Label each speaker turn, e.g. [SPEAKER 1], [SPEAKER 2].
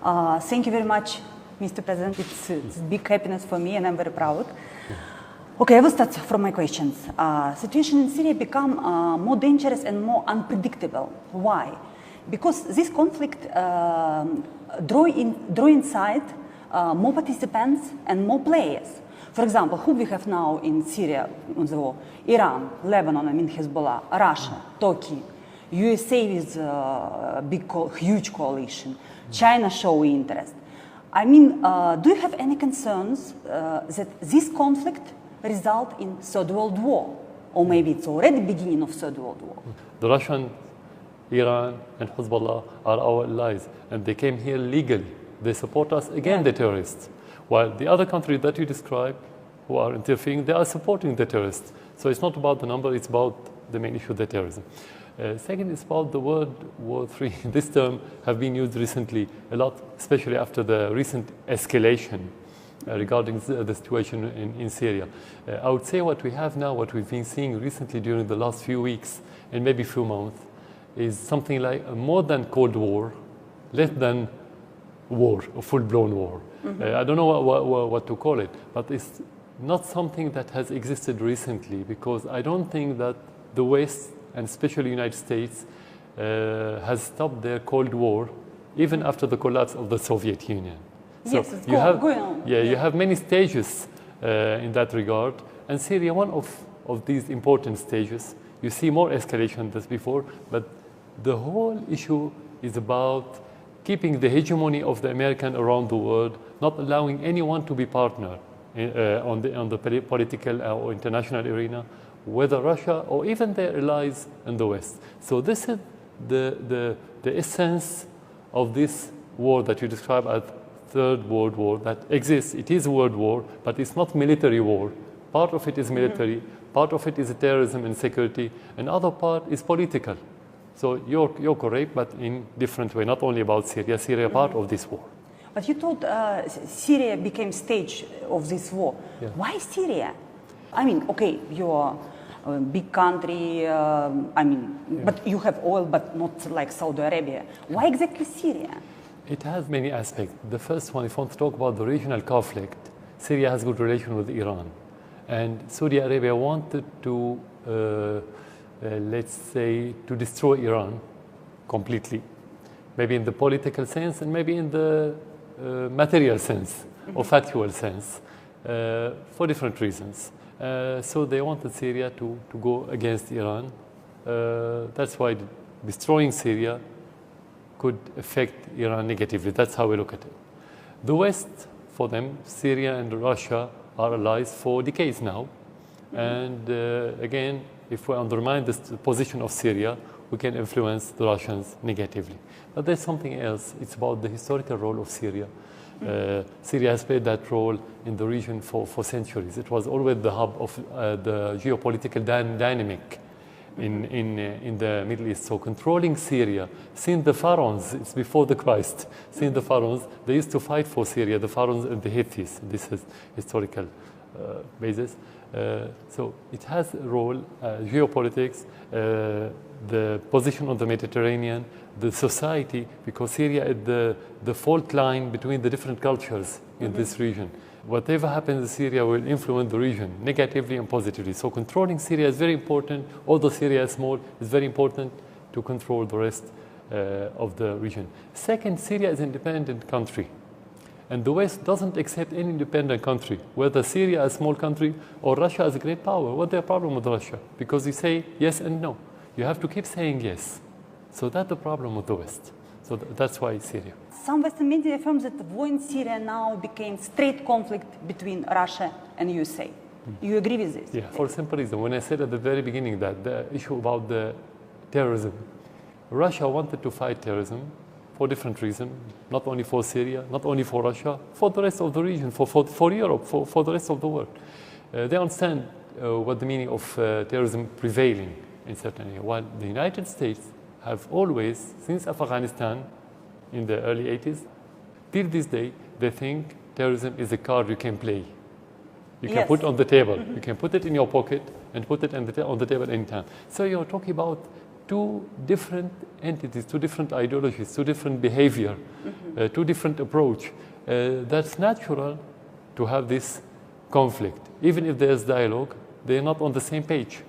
[SPEAKER 1] Thank you very much, Mr. President. It's a big happiness for me and I'm very proud. Okay, I will start from my questions. Situation in Syria become more dangerous and more unpredictable. Why? Because this conflict draw inside more participants and more players. For example, who we have now in Syria on the war? Iran, Lebanon, I mean Hezbollah, Russia, Turkey, USA with huge coalition, China show interest. I mean, do you have any concerns that this conflict result in Third World War? Or maybe it's already beginning of Third World War?
[SPEAKER 2] The Russian, Iran and Hezbollah are our allies and they came here legally. They support us against the terrorists. While the other countries that you described who are interfering, they are supporting the terrorists. So it's not about the number, it's about the main issue, the terrorism. Second is about the word War III. This term have been used recently a lot, especially after the recent escalation regarding the situation in Syria. I would say what we have now, what we've been seeing recently during the last few weeks and maybe few months, is something like more than Cold War, less than war, a full-blown war. I don't know what to call it, but it's not something that has existed recently, because I don't think that the West, and especially the United States, has stopped their Cold War, even after the collapse of the Soviet Union.
[SPEAKER 1] Yes,
[SPEAKER 2] so
[SPEAKER 1] it's going on.
[SPEAKER 2] Yeah, you have many stages in that regard, and Syria, one of these important stages. You see more escalation than before, but the whole issue is about keeping the hegemony of the American around the world, not allowing anyone to be partner on the political or international arena, whether Russia or even their allies in the West. So this is the essence of this war that you describe as Third World War that exists. It is a world war, but it's not military war. Part of it is military, part of it is terrorism and security, and other part is political. So you're correct, but in different way, not only about Syria. Syria part of this war.
[SPEAKER 1] But you told Syria became stage of this war.
[SPEAKER 2] Yeah.
[SPEAKER 1] Why Syria? I mean, okay, you're a big country, but you have oil, but not like Saudi Arabia. Why exactly Syria?
[SPEAKER 2] It has many aspects. The first one, if you want to talk about the regional conflict, Syria has good relation with Iran. And Saudi Arabia wanted to, let's say, to destroy Iran completely. Maybe in the political sense and maybe in the material sense or factual sense, for different reasons. So they wanted Syria to go against Iran. That's why destroying Syria could affect Iran negatively. That's how we look at it. The West, for them, Syria and Russia are allies for decades now. And again, if we undermine this position of Syria, we can influence the Russians negatively. But there's something else. It's about the historical role of Syria. Syria has played that role in the region for centuries. It was always the hub of the geopolitical dynamic in the Middle East. So controlling Syria, since the pharaohs, it's before the Christ, since the pharaohs, they used to fight for Syria, the pharaohs and the Hittites. This is historical basis. So it has a role, geopolitics, the position on the Mediterranean, the society, because Syria is the fault line between the different cultures in this region. Whatever happens in Syria will influence the region negatively and positively. So controlling Syria is very important. Although Syria is small, it's very important to control the rest of the region. Second, Syria is an independent country. And the West doesn't accept any independent country, whether Syria is a small country or Russia is a great power. What's their problem with Russia? Because you say yes and no. You have to keep saying yes. So that's the problem with the West. So that's why Syria.
[SPEAKER 1] Some Western media affirms that the war in Syria now became straight conflict between Russia and USA. You agree with this?
[SPEAKER 2] Yeah, for a simple reason. When I said at the very beginning that the issue about the terrorism, Russia wanted to fight terrorism for different reasons, not only for Syria, not only for Russia, for the rest of the region, for Europe, for the rest of the world. They understand what the meaning of terrorism prevailing in certain areas, while the United States have always, since Afghanistan in the early 80s, till this day, they think terrorism is a card you can play. You can put on the table. You can put it in your pocket and put it on the table anytime. So you're talking about two different entities, two different ideologies, two different behavior, two different approach. That's natural to have this conflict. Even if there's dialogue, they're not on the same page.